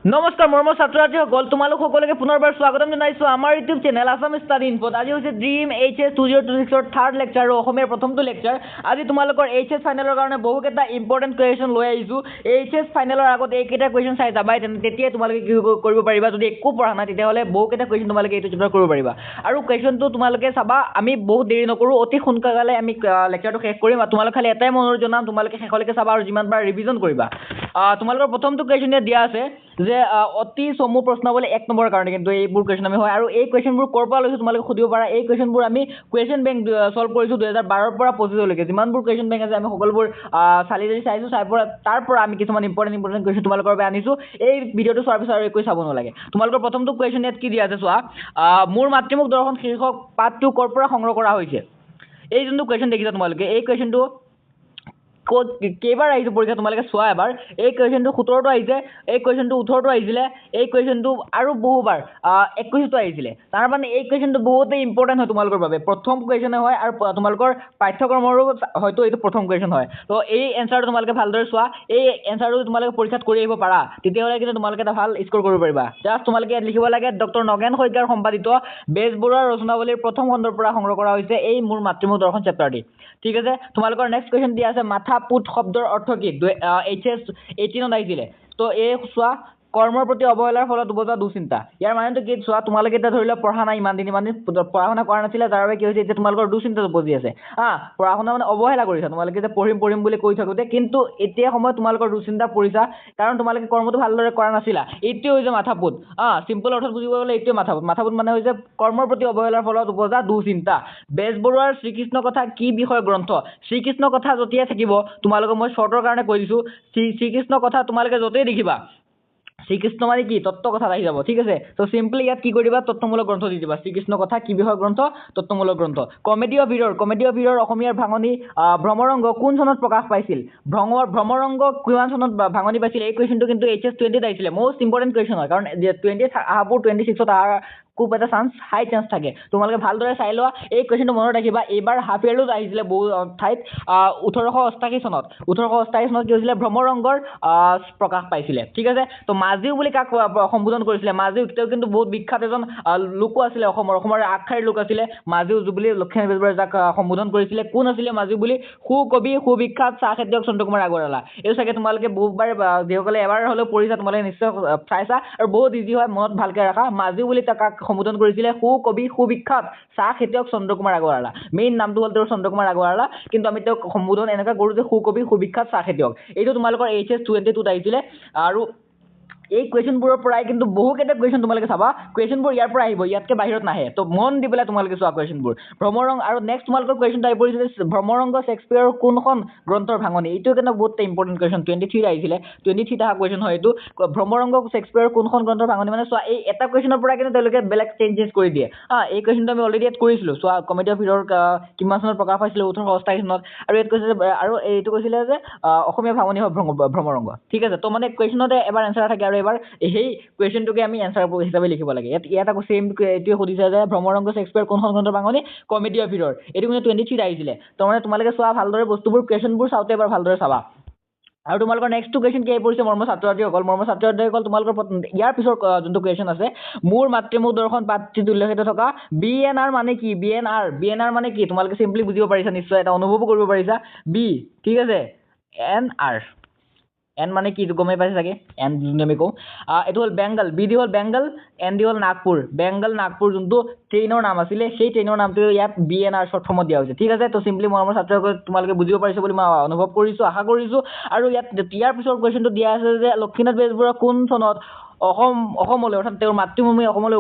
নমস্কাৰ মৰমৰ ছাত্ৰ ছাত্ৰীসকল, তোমালোক সকলোকে পুনৰবাৰ স্বাগতম জনাইছোঁ আমাৰ ইউটিউব চেনেল আছাম ষ্টাডি ইনফত। আজি হৈছে ড্ৰিম HS 2026 থাৰ্ড লেকচাৰ আৰু অসমীয়াৰ প্ৰথমটো লেকচাৰ। আজি তোমালোকৰ HS ফাইনেলৰ কাৰণে বহুকেইটা ইম্পৰ্টেণ্ট কুৱেশ্যন লৈ আহিছোঁ। HS ফাইনেলৰ আগত এইকেইটা কুৱেশ্যন চাই যাবাই, তেতিয়াই তোমালোকে কি কৰিব পাৰিবা। যদি একো পঢ়া নাই তেতিয়াহ'লে বহুকেইটা কুৱেশ্যন তোমালোকে এইটো চেপ্টাৰ কৰিব পাৰিবা। আৰু কুৱেশ্যনটো তোমালোকে চাবা, আমি বহুত দেৰি নকৰোঁ, অতি সোনকালে আমি লেকচাৰটো শেষ কৰিম। আৰু তোমালোক খালি এটাই মনোযোগ জনাম, তোমালোকে শেষলৈকে চাবা আৰু যিমান পাৰা ৰিভিজন কৰিবা। তোমালোকৰ প্ৰথমটো কুৱেশ্যন ইয়াত দিয়া আছে যে অতি চমু প্ৰশ্নাৱলী 1 নম্বৰৰ কাৰণে কিন্তু এইবোৰ কুৱেশ্যন আমি হয়। আৰু এই কুৱেশ্যনবোৰ ক'ৰ পৰা লৈছোঁ তোমালোকে সুধিব পাৰা। এই কুৱেশ্যনবোৰ আমি কুৱেশ্যন বেংক ছল্ভ কৰিছোঁ 2012 পৰা 25লৈকে। যিমানবোৰ কুৱেশ্যন বেংক আছে আমি সকলোবোৰ চাইছোঁ, তাৰ পৰা আমি কিছুমান ইম্পৰ্টেণ্ট কুৱেশ্যন তোমালোকৰ বাবে আনিছোঁ। এই ভিডিঅ'টো চোৱাৰ পিছত আৰু একো চাব নালাগে। তোমালোকৰ প্ৰথমটো কুৱেশ্যন ইয়াত কি দিয়া আছে চোৱা, মোৰ মাতৃমুখ দৰ্শন শীৰ্ষক পাঠটো ক'ৰ পৰা সংগ্ৰহ কৰা হৈছে। এই যোনটো কুৱেশ্যন দেখিছা তোমালোকে, এই কুৱেশ্যনটো ক'ত কেইবাৰ আহিছে পৰীক্ষা তোমালোকে চোৱা এবাৰ। এই কুৱেশ্যনটো 17টো আহিছে, এই কুৱেশ্যনটো 18টো আহিছিলে, এই কুৱেশ্যনটো আৰু বহুবাৰ 21টো আহিছিলে। তাৰ মানে এই কুৱেশ্যনটো বহুতেই ইম্পৰ্টেণ্ট হয় তোমালোকৰ বাবে। প্ৰথম কুৱেশ্যনে হয় আৰু তোমালোকৰ পাঠ্যক্ৰমৰো হয়তো এইটো প্ৰথম কুৱেশ্যন হয়। তো এই এনচাৰটো তোমালোকে ভালদৰে চোৱা, এই এনচাৰটো তোমালোকে পৰীক্ষাত কৰি আহিব পাৰা, তেতিয়াহ'লে কিন্তু তোমালোকে এটা ভাল স্ক'ৰ কৰিব পাৰিবা। জাষ্ট তোমালোকে ইয়াত লিখিব লাগে, ডক্টৰ নগেন শইকীয়াৰ সম্পাদিত বেজবৰুৱাৰ ৰচনাৱলীৰ প্ৰথম খণ্ডৰ পৰা সংগ্ৰহ কৰা হৈছে এই মোৰ মাতৃমুখ দৰ্শন চেপ্টাৰটি। ঠিক আছে, তোমালোকৰ নেক্সট কুৱেশ্যন দিয়া আছে, মাথা পুত শব্দৰ অৰ্থ কি। HS 18ত আহিছিলে। তো এই চোৱা, কৰ্মৰ প্ৰতি অৱহেলাৰ ফলত উপজা দুশ্চিন্তা। ইয়াৰ মানেটো কি চোৱা, তোমালোকে এতিয়া ধৰি লোৱা পঢ়া নাই ইমান দিন পঢ়া শুনা কৰা নাছিলে, যাৰ বাবে কি হৈছে এতিয়া তোমালোকৰ দুশ্চিন্তা উপজি আছে। পঢ়া শুনা মানে অৱহেলা কৰিছা তোমালোকে, যে পঢ়িম বুলি কৈ থাকোঁতে, কিন্তু এতিয়া সময়ত তোমালোকৰ দুশ্চিন্তা পৰিছা, কাৰণ তোমালোকে কৰ্মটো ভালদৰে কৰা নাছিলা। এইটোৱে হৈছে মাথাপুত। চিম্পল অৰ্থত বুজিব গ'লে এইটোৱে মাথাপুত। মাথাপুত মানে হৈছে কৰ্মৰ প্ৰতি অৱহেলাৰ ফলত উপজা দুশ্চিন্তা। বেজবৰুৱাৰ শ্ৰীকৃষ্ণ কথা কি বিষয়ৰ গ্ৰন্থ। শ্ৰীকৃষ্ণ কথা য'তেই থাকিব, তোমালোকক মই শ্বৰ্টৰ কাৰণে কৈ দিছোঁ, শ্ৰীকৃষ্ণ কথা তোমালোকে য'তেই দেখিবা, শ্ৰীকৃষ্ণ মানে কি তত্ত্ব কথা আহি যাব। ঠিক আছে, তো চিম্পলি ইয়াত কি কৰিবা, তত্ত্বমূলক গ্ৰন্থ দি দিবা। শ্ৰীকৃষ্ণ কথা কি বিষয়ৰ গ্ৰন্থ, তত্ত্বমূলক গ্ৰন্থ। কমেডি অফ হিৰৰ অসমীয়াৰ ভাঙনি ভ্ৰমৰংগ কোন চনত প্ৰকাশ পাইছিল। ভ্ৰমৰংগ কিমান চনত ভাঙনি পাইছিল। এই কুৱেশ্যনটো কিন্তু HS 20ত আহিছিলে। মষ্ট ইম্পৰ্টেণ্ট কুৱেশ্যন হয়, কাৰণ 20ত অহাবোৰ 26ত অহাৰ খুব এটা হাই চান্স থাকে। তোমালোকে ভালদৰে চাই লোৱা, এই কুৱেশ্যনটো মনত ৰাখিবা। এইবাৰ হাফ ইয়াৰতো আহিছিলে বহু ঠাইত। 1888 চনত কি হৈছিলে, ভ্ৰমৰংগৰ প্ৰকাশ পাইছিলে। ঠিক আছে, তো মাজীও বুলি কাক সম্বোধন কৰিছিলে। মাজীও তেওঁ কিন্তু বহুত বিখ্যাত এজন লোকো আছিলে, অসমৰ আগশাৰীৰ লোক আছিলে মাজীও বুলি লক্ষ্মীনাথ বেজবৰুৱাই যাক সম্বোধন কৰিছিলে। কোন আছিলে মাজীও বুলি, সুকবি সুবিখ্যাত চাহ খেতিয়ক চন্দ্ৰকুমাৰ আগৰৱালা। এইটো চাগে তোমালোকে বহুবাৰ, যিসকলে এবাৰ হ'লেও পঢ়িছা তোমালোকে নিশ্চয় চাইছা, আৰু বহুত ইজি হয়, মনত ভালকৈ ৰাখা। মাজীও বুলি কাক সম্বোধন কৰিছিলে, সুকবি সুবিখ্যাত চাহ খেতিয়ক চন্দ্ৰকুমাৰ আগৰৱালা। মেইন নামটো হ'ল তেওঁৰ চন্দ্ৰকুমাৰ আগৰৱালা, কিন্তু আমি তেওঁক সম্বোধন এনেকৈ কৰোঁ যে সুকবি সুবিখ্যাত চাহ খেতিয়ক। এইটো তোমালোকৰ HS 22ত আহিছিলে। আৰু এই কুৱেশ্যনবোৰৰ পৰাই কিন্তু বহুকেইটা কুৱেশ্যন তোমালোকে চাবা, কুৱেশ্যনবোৰ ইয়াৰ পৰা আহিব, ইয়াতকৈ বাহিৰত নাহে। তো মন দি পেলাই তোমালোকে চোৱা কুৱেশ্যনবোৰ। ভ্ৰমৰংগ, আৰু নেক্সট তোমালোকৰ কুৱেশ্যনটো আহি পৰিছে, ভ্ৰমৰংগ শ্বেক্সপিয়াৰৰ কোনখন গ্ৰন্থৰ ভাঙনি। এইটো কিন্তু বহুত ইম্পৰ্টেণ্ট কুৱেশ্যন, 23ত আহিছিলে। 23ত অহা কুৱেশ্যন হয় এইটো। ভ্ৰমৰংগ শ্বেক্সপিয়াৰৰ কোনখন গ্ৰন্থৰ ভাঙনি, মানে চোৱা, এই এটা কুৱেশ্যনৰ পৰা কিন্তু তেওঁলোকে বেলেগ চেঞ্জেছ কৰি দিয়ে। এই কুৱেশ্যনটো আমি অলৰেডি ইয়াত কৰিছিলোঁ। চোৱা, কমেডি অফ হিৰৰ কিমান চনত প্ৰকাশ পাইছিলে, 1888 চনত। আৰু ইয়াত কৈছিলে, আৰু এইটো কৈছিলে যে অসমীয়া ভাঙনি হয় ভ্ৰমৰংগ। ঠিক আছে, তো মানে কুৱেশ্যনতে এবাৰ এনচাৰ থাকে, আৰু এবাৰ সেই কুৱেশ্যনটোকে আমি এনচাৰ হিচাপে লিখিব লাগে। ইয়াত আকৌ ছেইম এইটোৱে সুধিছে যে ভ্ৰমৰংগ শ্বেক্সপিয়াৰ কোনখন গ্ৰন্থৰ ভাঙনি, কমেডি অফ হিৰৰ। এইটো কিন্তু 23ত আহিছিলে। তো মানে তোমালোকে চোৱা ভালদৰে বস্তুবোৰ, কুৱেশ্যনবোৰ চাওঁতে এবাৰ ভালদৰে চাবা। আৰু তোমালোকৰ নেক্সটটো কুৱেশ্যন কি আহি পৰিছে, মৰমৰ ছাত্ৰ ছাত্ৰীসকল, তোমালোকৰ ইয়াৰ পিছৰ যোনটো কুৱেশ্যন আছে, মোৰ মাতৃমুখ দৰ্শন পাঠটিত উল্লেখিত থকা BNR মানে কি। BNR মানে কি তোমালোকে চিম্পলি বুজিব পাৰিছা নিশ্চয়, এটা অনুভৱো কৰিব পাৰিছা। ঠিক আছে, NR এন মানে কি গমেই পাইছে চাগে, এন যোনটো আমি কওঁ। এইটো হ'ল বেংগল, বি দি হ'ল বেংগল, এন দি হ'ল নাগপুৰ। বেংগল নাগপুৰ যোনটো ট্ৰেইনৰ নাম আছিলে, সেই ট্ৰেইনৰ নামটো ইয়াত BNR শ্বৰ্ট ফৰ্মত দিয়া হৈছে। ঠিক আছে, তো চিম্পলি মৰমৰ ছাত্ৰসকল তোমালোকে বুজিব পাৰিছে বুলি মই অনুভৱ কৰিছোঁ, আশা কৰিছোঁ। আৰু ইয়াৰ পিছৰ কুৱেশ্যনটো দিয়া আছে যে লক্ষ্মীনাথ বেজবৰুৱা কোন চনত অসমলৈ, অৰ্থাৎ তেওঁৰ মাতৃভূমি অসমলৈ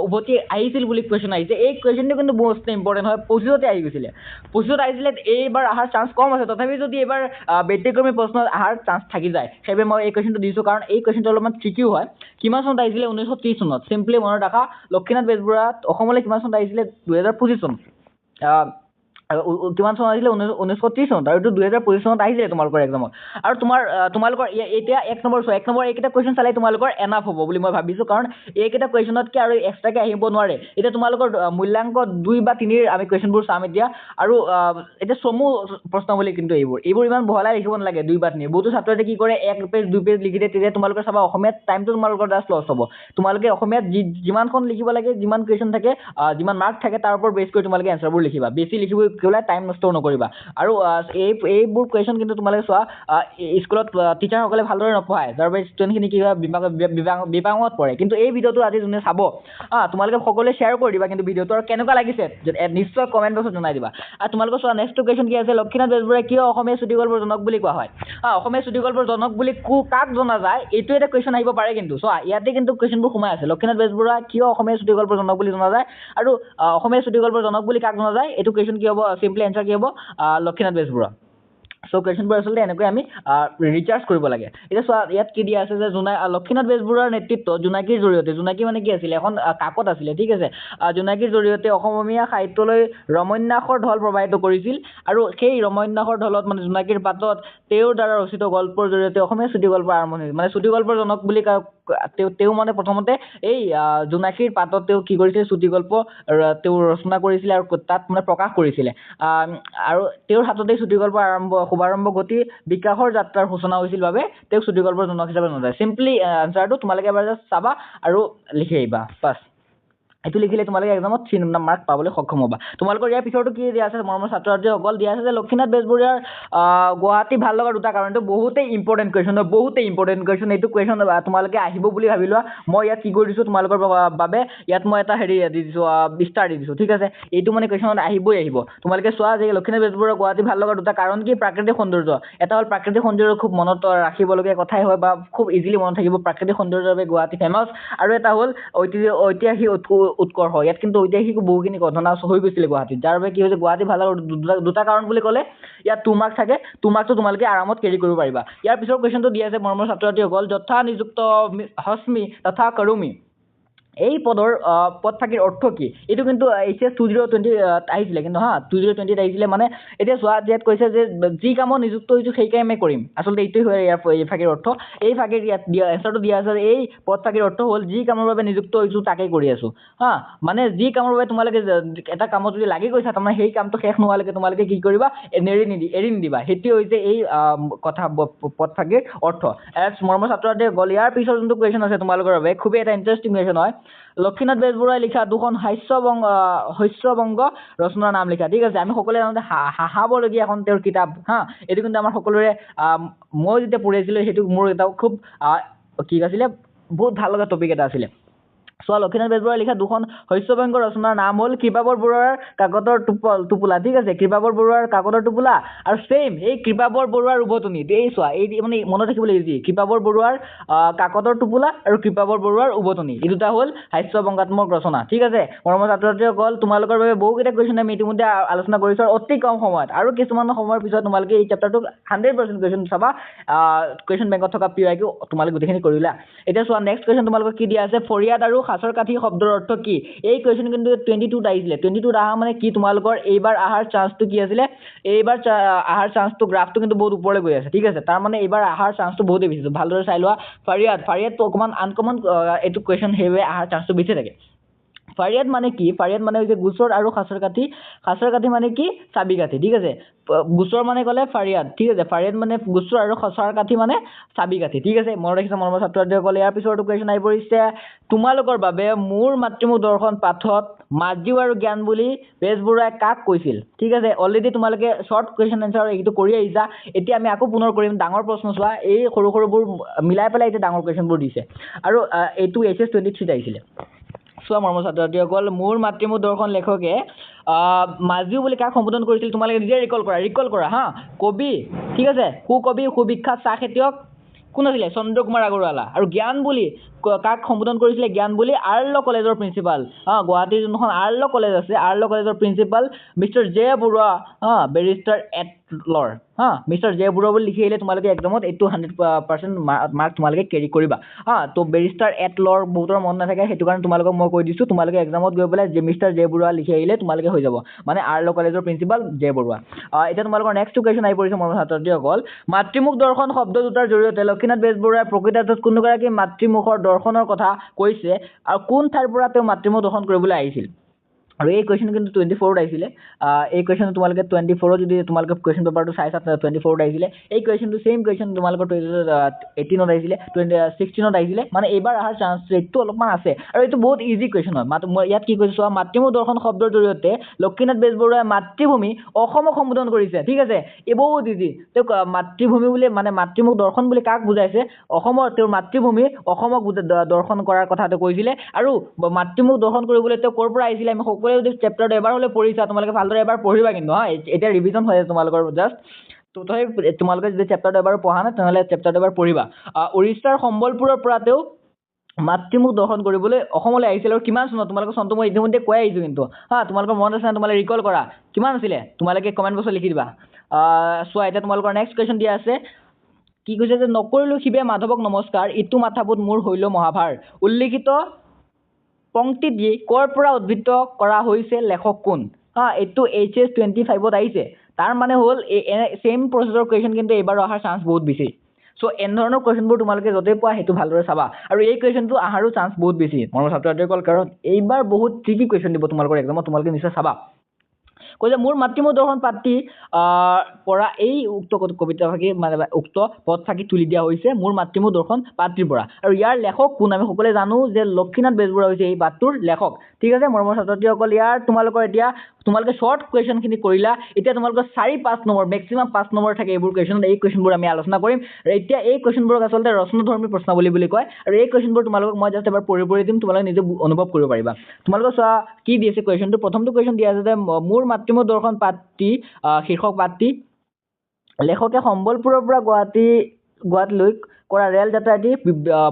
উভতি আহিছিল বুলি কুৱেশ্যন আহিছে। এই কুৱেশ্যনটো কিন্তু বহুত ইম্পৰ্টেণ্ট হয়, 25তে আহি গৈছিলে। 25ত আহিছিলে, এইবাৰ অহাৰ চান্স কম আছে। তথাপি যদি এইবাৰ ব্যতিক্ৰমী প্ৰশ্নত অহাৰ চান্স থাকি যায়, সেইবাবে মই এই কুৱেশ্যনটো দিছোঁ, কাৰণ এই কুৱেশ্যনটো অলপমান ট্ৰিকিও হয়। কিমান চনত আহিছিলে, 1930 চনত। চিম্পলি মনত ৰাখা, লক্ষ্মীনাথ বেজবৰুৱা অসমলৈ কিমান চনত আহিছিলে, 2025 চনত। কিমান চন আহিছিলে 1930 চনত আৰু এইটো 2025 চনত আহিছিলে তোমালোকৰ এক্সামত আৰু তোমালোকৰ এতিয়া এক নম্বৰ এইকেইটা কুৱেশ্যন চালে তোমালোকৰ এনাফ হ'ব বুলি মই ভাবিছোঁ কাৰণ এইকেইটা কুৱেশ্যনতকৈ আৰু এক্সট্ৰাকৈ আহিব নোৱাৰে এতিয়া তোমালোকৰ মূল্যাংক 2 বা 3ৰ আমি কুৱেশ্যনবোৰ চাম এতিয়া আৰু এতিয়া চমু প্ৰশ্নাৱলী কিন্তু এইবোৰ ইমান বহলাই লিখিব নালাগে 2 বা 3 বহুতো ছাত্ৰই কি কৰে 1 পেজ 2 পেজ লিখি দিয়ে তেতিয়া তোমালোকৰ চাবা অসমীয়াত টাইমটো তোমালোকৰ জাষ্ট লছ হ'ব তোমালোকে অসমীয়াত যিমানখন লিখিব লাগে যিমান কুৱেশ্যন থাকে যিমান মাৰ্ক থাকে তাৰ ওপৰত বেছ কৰি তোমালোকে এনচাৰবোৰ লিখিবা বেছি লিখিব কেৱল টাইম নষ্ট নকৰিবা আৰু এইবোৰ কুৱেশ্যন কিন্তু তোমালোকে চোৱা স্কুলত টিচাৰসকলে ভালদৰে নপঢ়ায় যাৰ বাবে ষ্টুডেণ্টখিনি কি হয় বিপাঙত পৰে কিন্তু এই ভিডিঅ'টো আজি যোনে চাব তোমালোকে সকলোৱে শ্বেয়াৰ কৰি দিবা কিন্তু ভিডিঅ'টো আৰু কেনেকুৱা লাগিছে নিশ্চয় কমেণ্ট বক্সত জনাই দিবা আৰু তোমালোকে চোৱা নেক্সট কুৱেশ্যন কি আছে লক্ষ্মীনাথ বেজবৰুৱাই কিয় অসমীয়া চুটিগল্পৰ জনক বুলি কোৱা হয় অসমীয়া চুটিগল্পৰ জনক বুলি কাক জনা যায় এইটো এটা কুৱেশ্যন আহিব পাৰে কিন্তু চোৱা ইয়াতে কিন্তু কুৱেশ্যনবোৰ সোমাই আছে লক্ষ্মীনাথ বেজবৰুৱা কিয় অসমীয়া চুটিগল্পৰ জনক বুলি জনা যায় আৰু অসমীয়া চুটিগল্পৰ জনক বুলি কাক জনা যায় এইটো কুৱেশ্যন কি হ'ব চিম্পলি এনচাৰ কি হ'ব লক্ষ্মীনাথ বেজবৰুৱা চ' কুৱেশ্যনবোৰ আচলতে এনেকৈ আমি ৰিচাৰ্জ কৰিব লাগে এতিয়া চোৱা ইয়াত কি দিয়া আছে যে লক্ষ্মীনাথ বেজবৰুৱাৰ নেতৃত্বত জোনাকীৰ জৰিয়তে জোনাকী মানে কি আছিলে এখন কাকত আছিলে ঠিক আছে জোনাকীৰ জৰিয়তে অসমীয়া সাহিত্যলৈ ৰমন্যাসৰ ঢল প্ৰবাহিত কৰিছিল আৰু সেই ৰমন্যাসৰ ঢলত মানে জোনাকীৰ পাতত তেওঁৰ দ্বাৰা ৰচিত গল্পৰ জৰিয়তে অসমীয়া চুটিগল্প আৰম্ভণি হৈছিল মানে চুটিগল্পৰ জনক বুলি তেওঁ মানে প্ৰথমতে এই জোনাকীৰ পাতত তেওঁ কি কৰিছিলে চুটিগল্প তেওঁ ৰচনা কৰিছিলে আৰু তাত মানে প্ৰকাশ কৰিছিলে আৰু তেওঁৰ হাততেই চুটিগল্প শুভাৰম্ভ ঘটি বিকাশৰ যাত্ৰাৰ সূচনা হৈছিল বাবে তেওঁক চুটিগল্পৰ জনক হিচাপে নলয় চিম্পলি এনচাৰটো তোমালোকে এবাৰ জাষ্ট চাবা আৰু লিখি আহিবা বাছ এইটো লিখিলে তোমালোকে এক্সামত 3 মাৰ্ক পাবলৈ সক্ষম হ'বা তোমালোকৰ ইয়াৰ পিছতো কি দিয়া আছে মৰমৰ ছাত্ৰ ছাত্ৰীসকল দিয়া আছে যে লক্ষ্মীনাথ বেজবৰুৱাৰ গুৱাহাটী ভাল লগা দুটা কাৰণটো বহুতেই ইম্পৰ্টেণ্ট কুৱেশ্যন এইটো কুৱেশ্যন তোমালোকে আহিব বুলি ভাবি লোৱা মই ইয়াত কি কৰি দিছোঁ তোমালোকৰ বাবে ইয়াত মই এটা হেৰি দি দিছোঁ ষ্টাৰ দি দিছোঁ ঠিক আছে এইটো মানে কুৱেশ্যনত আহিব তোমালোকে চোৱা যে লক্ষ্মীনাথ বেজবৰুৱাৰ গুৱাহাটী ভাল লগা দুটা কাৰণ কি প্ৰাকৃতিক সৌন্দৰ্য এটা হ'ল প্ৰাকৃতিক সৌন্দৰ্য খুব মনত ৰাখিবলগীয়া কথাই হয় বা খুব ইজিলি মনত থাকিব প্ৰাকৃতিক সৌন্দৰ্যৰ বাবে গুৱাহাটী ফেমাছ আৰু এটা হ'ল ঐতিহাসিক উৎকৰ্ষ ইয়াত কিন্তু ঐতিহাসিক বহুখিনি ঘটনা হৈ গৈছিলে গুৱাহাটীত যাৰ বাবে কি হৈছে গুৱাহাটী ভাল দুটা কাৰণ বুলি ক'লে ইয়াত 2 মাৰ্ক থাকে 2 মাৰ্কটো তোমালোকে আৰামত কেৰি কৰিব পাৰিবা ইয়াৰ পিছৰ কুৱেশ্যনটো দিয়া আছে মৰমৰ ছাত্ৰ ছাত্ৰীসকল যথা নিযুক্ত হস্মি তথা কৰুমি এই পদৰ পদফাকিৰ অৰ্থ কি এইটো কিন্তু HS 2020 আহিছিলে কিন্তু 2020 আহিছিলে মানে এতিয়া চোৱা ইয়াত কৈছে যে যি কামত নিযুক্ত হৈছোঁ সেই কামেই কৰিম আচলতে এইটোৱে হয় ইয়াৰ ফাকিৰ অৰ্থ এই ফাকিৰ ইয়াত এনচাৰটো দিয়া আছে এই পদফাকিৰ অৰ্থ হ'ল যি কামৰ বাবে নিযুক্ত হৈছোঁ তাকেই কৰি আছোঁ মানে যি কামৰ বাবে তোমালোকে এটা কামত যদি লাগি গৈছা তাৰমানে সেই কামটো শেষ নোহোৱালৈকে তোমালোকে কি কৰিবা এৰি নিদিবা সেইটোৱে হৈছে এই কথা পদফাকিৰ অৰ্থ মৰমৰ ছাত্ৰ ছাত্ৰীসকল ইয়াৰ পিছৰ যোনটো কুৱেশ্যন আছে তোমালোকৰ বাবে খুবেই এটা ইণ্টাৰেষ্টিং কুৱেশ্যন হয় লক্ষ্মীনাথ বেজবৰুৱাই লিখা দুখন শস্যবংগ ৰচনাৰ নাম লিখা ঠিক আছে আমি সকলোৱে জানোতে হাহাবলগীয়া এখন তেওঁৰ কিতাপ এইটো কিন্তু আমাৰ সকলোৰে মই যেতিয়া পঢ়িছিলোঁ সেইটো মোৰ এটা খুব কি আছিলে বহুত ভাল লগা টপিক এটা আছিলে চোৱা লক্ষ্মীনাথ বেজবৰুৱাই লিখা দুখন শস্যবংগ ৰচনাৰ নাম হ'ল কৃপাবৰ বৰুৱাৰ কাকতৰ টোপোলা ঠিক আছে কৃপাবৰ বৰুৱাৰ কাকতৰ টোপোলা আৰু ছেইম এই কৃপাবৰ বৰুৱাৰ উভতনি এই চোৱা এই মানে মনত ৰাখিবলৈ ইজি কৃপাবৰ বৰুৱাৰ কাকতৰ টোপোলা আৰু কৃপাবৰ বৰুৱাৰ উভতনি এই দুটা হ'ল হাস্যবংগাত্মক ৰচনা ঠিক আছে মৰমৰ ছাত্ৰ ছাত্ৰীসকল তোমালোকৰ বাবে বহুকেইটা কুৱেশ্যন আমি ইতিমধ্যে আলোচনা কৰিছোঁ আৰু অতি কম সময়ত আৰু কিছুমান সময়ৰ পিছত তোমালোকে এই চেপ্টাৰটো 100% কুৱেশ্যন চাবা কুৱেশ্যন বেংকত থকা PYQ তোমালোকে গোটেইখিনি কৰিলা এতিয়া চোৱা নেক্সট কুৱেশ্যন তোমালোকক কি দিয়া আছে ফৰিয়াদ আৰু খাচৰ কাঠি শব্দৰ অৰ্থ কি এই কুৱেশ্যন কিন্তু 22ত আহিছিলে 22ত অহা মানে কি তোমালোকৰ এইবাৰ আহাৰ চান্সটো কি আছিলে এইবাৰ আহাৰ চান্সটো গ্ৰাফটো কিন্তু বহুত ওপৰলৈ গৈ আছে ঠিক আছে তাৰ মানে এইবাৰ আহাৰ চান্সটো বহুতেই বেছি ভালদৰে চাই লোৱা ফৰিয়াদটো অকণমান আনকমন এইটো কুৱেশ্যন সেইবাবে আহাৰ চান্সটো বেছি থাকে ফাৰিয়াদ মানে কি ফাৰিয়াদ মানে হৈছে গোচৰ আৰু খাচৰ কাঠি মানে কি চাবি কাঠি ঠিক আছে গোচৰ মানে ক'লে ফাৰিয়াদ ঠিক আছে ফাৰিয়াদ মানে গোচৰ আৰু খাচৰ কাঠি মানে চাবি কাঠি ঠিক আছে মনত ৰাখিছা মৰমৰ ছাত্ৰ ছাত্ৰীসকলে ইয়াৰ পিছৰটো কুৱেশ্যন আহি পৰিছে তোমালোকৰ বাবে মোৰ মাতৃমুখ দৰ্শন পাঠত মাজিও আৰু জ্ঞান বুলি বেজবৰুৱাই কাক কৈছিল ঠিক আছে অলৰেডি তোমালোকে শ্বৰ্ট কুৱেশ্যন এনচাৰ এইটো কৰি আহিছা এতিয়া আমি আকৌ পুনৰ কৰিম ডাঙৰ প্ৰশ্ন চোৱা এই সৰুবোৰ মিলাই পেলাই এতিয়া ডাঙৰ কুৱেশ্যনবোৰ দিছে আৰু এইটো HS 23 আহিছিলে চোৱা মৰমৰ ছাত্ৰ ছাত্ৰীসকল মোৰ মাতৃমুখ দৰ্শন লেখকে মাজিও বুলি কাক সম্বোধন কৰিছিল তোমালোকে নিজে ৰিকল কৰা কবি ঠিক আছে সুকবি সুবিখ্যাত চাহ খেতিয়ক কোন আছিলে চন্দ্ৰকুমাৰ আগৰৱালা আৰু জ্ঞান বুলি কাক সম্বোধন কৰিছিলে জ্ঞান বুলি আৰ্ল কলেজৰ প্ৰিন্সিপাল গুৱাহাটীৰ যোনখন আৰ্ল কলেজ আছে আৰ্ল কলেজৰ principal mister J Barua barrister at law mister J Barua বুলি লিখি আহিলে তোমালোকে এক্সামত এইটো 100% মাৰ্ক তোমালোকে কেৰি কৰিবা তো বেৰিষ্টাৰ এট লৰ বহুতৰ মন নাথাকে সেইটো কাৰণে তোমালোকক মই কৈ দিছোঁ তোমালোকে এক্সামত গৈ পেলাই মিষ্টাৰ জে বৰুৱা লিখি আহিলে তোমালোকে হৈ যাব মানে আৰ্ল কলেজৰ প্ৰিন্সিপাল জে বৰুৱা এতিয়া তোমালোকৰ নেক্সট কুৱেশ্যন আহি পৰিছে মোৰ ছাত্ৰ ছাত্ৰীসকল মাতৃমুখ দৰ্শন শব্দ দুটাৰ জৰিয়তে লক্ষ্মীনাথ বেজবৰুৱাই প্ৰকৃত অৰ্থত কোনোগৰাকী মাতৃমুখৰ দৰ্শনৰ কথা কৈছে আৰু কোন ঠাইৰ পৰা তেওঁ মাতৃমুখ দৰ্শন কৰিবলৈ আহিছিল আৰু এই কুৱেশ্যন কিন্তু 24ত আহিছিলে এই কুৱেশ্যন তোমালোকে 24ত যদি তোমালোকে কুৱেশ্যন পেপাৰটো চাইছা 24ত আহিছিলে এই কুৱেশ্যনটো সেম কুৱেশ্যন তোমালোকৰ 18ত আহিছিলে 16ত আহিছিলে মানে এইবাৰ অহাৰ চান্স ৰেটটো অলপমান আছে আৰু এইটো বহুত ইজি কুৱেশ্যন হয় ইয়াত কি কৈছোঁ মাতৃমুখ দৰ্শন শব্দৰ জৰিয়তে লক্ষ্মীনাথ বেজবৰুৱাই মাতৃভূমি অসমক সম্বোধন কৰিছে ঠিক আছে এই বহুত ইজি তেওঁ মাতৃভূমি বুলি মানে মাতৃমুখ দৰ্শন বুলি কাক বুজাইছে অসমৰ তেওঁৰ মাতৃভূমি অসমক দৰ্শন কৰাৰ কথা তেওঁ কৈছিলে আৰু মাতৃমুখ দৰ্শন কৰিবলৈ তেওঁ ক'ৰ পৰা আহিছিলে আমি সকলোৱে যদি চেপ্টাৰটো এবাৰ হ'লে পঢ়িছা তোমালোকে ভালদৰে এবাৰ পঢ়িবা কিন্তু এতিয়া ৰিভিজন হৈ আছে তোমালোকৰ জাষ্ট তোমালোকে যদি চেপ্টাৰটো এবাৰ পঢ়া নাই তেনেহ'লে চেপ্টাৰটো এবাৰ পঢ়িবা উৰিষ্যাৰ সম্বলপুৰৰ পৰা তেওঁ মাতৃমুখ দৰ্শন কৰিবলৈ অসমলৈ আহিছিল আৰু কিমান চনত তোমালোকৰ চনটো মই ইতিমধ্যে কৈ আহিছোঁ কিন্তু তোমালোকৰ মনত আছে তোমালোকে ৰিকল কৰা কিমান আছিলে তোমালোকে কমেণ্ট বক্সত লিখি দিবা চোৱা এতিয়া তোমালোকৰ নেক্সট কুৱেশ্যন দিয়া আছে কি কৈছে যে নকৰিলোঁ শিৱে মাধৱক নমস্কাৰ ইটো মাথাবোধ মোৰ হৈল মহাভাৰ উল্লিখিত পংক্তি দি ক'ৰ পৰা উদ্ধৃত কৰা হৈছে লেখক কোন এইটো HS 25ত আহিছে তাৰ মানে হ'ল চেম প্ৰচেছৰ কুৱেশ্যন কিন্তু এইবাৰ অহাৰ চান্স বহুত বেছি চ' এনেধৰণৰ কুৱেশ্যনবোৰ তোমালোকে য'তেই পোৱা সেইটো ভালদৰে চাবা আৰু এই কুৱেশ্যনটো অহাৰো চান্স বহুত বেছি মোৰ ছাত্ৰ ছাত্ৰীসকল কাৰণ এইবাৰ বহুত ট্ৰিকি কুৱেশ্যন দিব তোমালোকৰ এক্সামত তোমালোকে নিশ্চয় চাবা কৈছে মোৰ মাতৃমুখ দৰ্শন পাত্ৰী পৰা এই উক্ত কবিতা ফাঁকি মানে উক্ত পদ ফাঁকি তুলি দিয়া হৈছে মোৰ মাতৃমুখ দৰ্শন পাত্ৰীৰ পৰা আৰু ইয়াৰ লেখক কোন আমি সকলোৱে জানো যে লক্ষ্মীনাথ বেজবৰুৱা হৈছে এই পাঠটোৰ লেখক ঠিক আছে মৰমৰ ছাত্ৰ ছাত্ৰীসকল ইয়াৰ তোমালোকৰ এতিয়া তোমালোকে শৰ্ট কুৱেশ্যনখিনি কৰিলা এতিয়া তোমালোকৰ 4-5 নম্বৰ মেক্সিমাম 5 নম্বৰ থাকে এইবোৰ কুৱেশ্যনত এই কুৱেশ্যনবোৰ আমি আলোচনা কৰিম আৰু এতিয়া এই কুৱেশ্যনবোৰক আচলতে ৰচনাধৰ্মী প্ৰশ্নাৱলী বুলি কয় আৰু এই কুৱেশ্যনবোৰ তোমালোকক মই জাষ্ট এবাৰ পঢ়ি দিম তোমালোকে নিজে অনুভৱ কৰিব পাৰিবা তোমালোকে চোৱা কি দিছে কুৱেশ্যনটো প্ৰথমটো কুৱেশ্যন দিয়া আছে যে মোৰ মাতৃমুখ দৰ্শন পাত্ৰী শীৰ্ষক পাত্ৰী লেখকে সম্বলপুৰৰ পৰা গুৱাহাটীলৈ কৰা ৰেল যাত্ৰাটি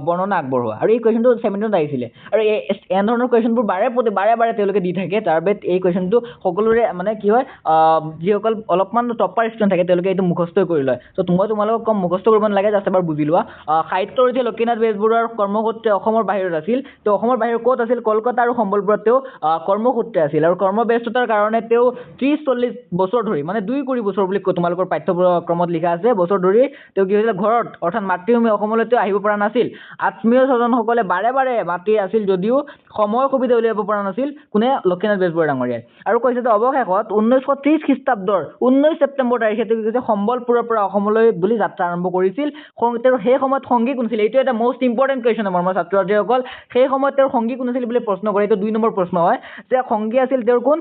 বৰ্ণনা আগবঢ়োৱা আৰু এই কুৱেশ্যনটো 7ত আহিছিলে আৰু এনেধৰণৰ কুৱেশ্যনবোৰ বাৰে তেওঁলোকে দি থাকে তাৰ বাবে এই কুৱেশ্যনটো সকলোৰে মানে কি হয় যিসকল অলপমান টপাৰ ষ্টুডেণ্ট থাকে তেওঁলোকে এইটো মুখস্থ কৰি লয় চ' মই তোমালোকক কম মুখস্থ কৰিব নালাগে জাষ্ট এবাৰ বুজি লোৱা সাহিত্যৰথী লক্ষ্মীনাথ বেজবৰুৱাৰ কৰ্মসূত্ৰে অসমৰ বাহিৰত আছিল তেওঁ অসমৰ বাহিৰত ক'ত আছিল কলকাতা আৰু সম্বলপুৰত তেওঁ কৰ্মসূত্ৰে আছিল আৰু কৰ্মব্যস্ততাৰ কাৰণে তেওঁ 30-40 বছৰ ধৰি মানে 2 বছৰ বুলি তোমালোকৰ পাঠ্যক্ৰমত লিখা আছে বছৰ ধৰি তেওঁ কি হৈছিলে ঘৰত অৰ্থাৎ মাতৃভূমি অসমলৈ তেওঁ আহিব পৰা নাছিল আত্মীয় স্বজনসকলে বাৰে মাতি আছিল যদিও সময় সুবিধা উলিয়াব পৰা নাছিল কোনে লক্ষ্মীনাথ বেজবৰুৱা ডাঙৰীয়াই আৰু কৈছে যে অৱশেষত 1930 খ্ৰীষ্টাব্দৰ 19 ছেপ্টেম্বৰ তাৰিখে তেওঁ কৈছে সম্বলপুৰৰ পৰা অসমলৈ বুলি যাত্ৰা আৰম্ভ কৰিছিল তেওঁৰ সেই সময়ত সংগী কোন আছিল এইটো এটা মোষ্ট ইম্পৰ্টেণ্ট কুৱেশ্যন আমাৰ ছাত্ৰ ছাত্ৰীসকল সেই সময়ত তেওঁৰ সংগী কোন আছিল বুলি প্ৰশ্ন কৰে এইটো 2 নম্বৰ প্ৰশ্ন হয় যে সংগী আছিল তেওঁৰ কোন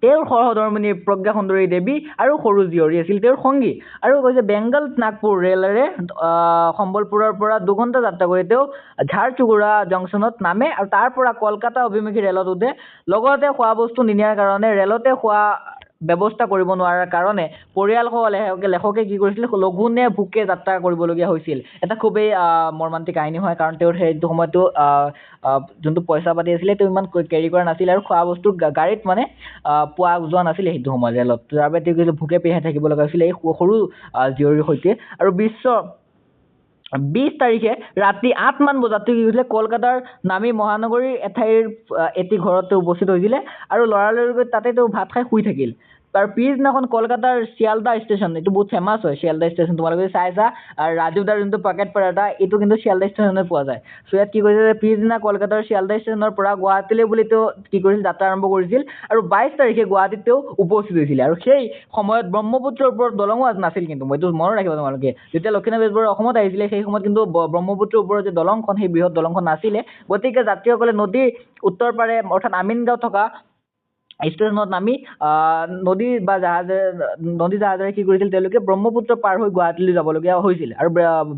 তেওঁৰ সহধৰ্মিনী প্ৰজ্ঞা সুন্দৰী দেৱী আৰু সৰু জীয়ৰী আছিল তেওঁৰ সংগী আৰু কৈছে বেংগল নাগপুৰ ৰেলেৰে সম্বলপুৰৰ পৰা 2 ঘণ্টা যাত্ৰা কৰি তেওঁ ঝাৰচুগুড়া জংচনত নামে আৰু তাৰ পৰা কলকাতা অভিমুখী ৰেলত উঠে লগতে খোৱা বস্তু নিনিয়াৰ কাৰণে ৰেলতে খোৱা ব্যৱস্থা কৰিব নোৱাৰাৰ কাৰণে পৰিয়ালসহ লেখকে কি কৰিছিল লঘোণে ভোকে যাত্ৰা কৰিবলগীয়া হৈছিল এটা খুবেই মৰ্মান্তিক কাহিনী হয় কাৰণ তেওঁৰ সেইটো সময়তো যোনটো পইচা পাতি আছিলে তেওঁ ইমান কেৰি কৰা নাছিল আৰু খোৱা বস্তু গাড়ীত মানে পোৱা যোৱা নাছিলে সেইটো সময়ত ৰেলত তাৰ বাবে তেওঁ ভোকে পিয়াহে থাকিব লগা হৈছিল এই সৰু জীয়ৰীৰ সৈতে আৰু 20 তাৰিখে ৰাতি 8 মান বজাত কি হৈছিলে কলকাতাৰ নামি মহানগৰীৰ এটি ঘৰত উপস্থিত হৈছিলে আৰু লৰালৰিকৈ তাতে তেওঁ ভাত খাই শুই থাকিল তাৰ পিছদিনাখন কলকাতাৰ শিয়ালদা ষ্টেচন এইটো বহুত ফেমাছ হয় শিয়ালদা ষ্টেচন তোমালোকে চাইছা আৰু ৰাজীৱদাৰ যোনটো পকেট পৰাটা এইটো কিন্তু শিয়ালদা ষ্টেচনতে পোৱা যায় চ' ইয়াত কি কৰিছে যে পিছদিনা কলকাতাৰ শিয়ালদা ষ্টেচনৰ পৰা গুৱাহাটীলৈ বুলি তেওঁ কি কৰিছিল যাত্ৰা আৰম্ভ কৰিছিল আৰু 22 তাৰিখে গুৱাহাটীত তেওঁ উপস্থিত হৈছিলে আৰু সেই সময়ত ব্ৰহ্মপুত্ৰৰ ওপৰত দলঙো নাছিল কিন্তু মইতো মনত ৰাখিবা তোমালোকে যেতিয়া লক্ষ্মীনাথ বেজবৰুৱা অসমত আহিছিলে সেই সময়ত কিন্তু ব্ৰহ্মপুত্ৰৰ ওপৰত যে দলংখন সেই বৃহৎ দলংখন নাছিলে গতিকে যাত্ৰীসকলে নদীৰ উত্তৰ পাৰে অৰ্থাৎ আমিনগাঁও থকা ষ্টেচনত নামি নদী জাহাজেৰে কি কৰিছিল তেওঁলোকে ব্ৰহ্মপুত্ৰ পাৰ হৈ গুৱাহাটীলৈ যাবলগীয়া হৈছিল আৰু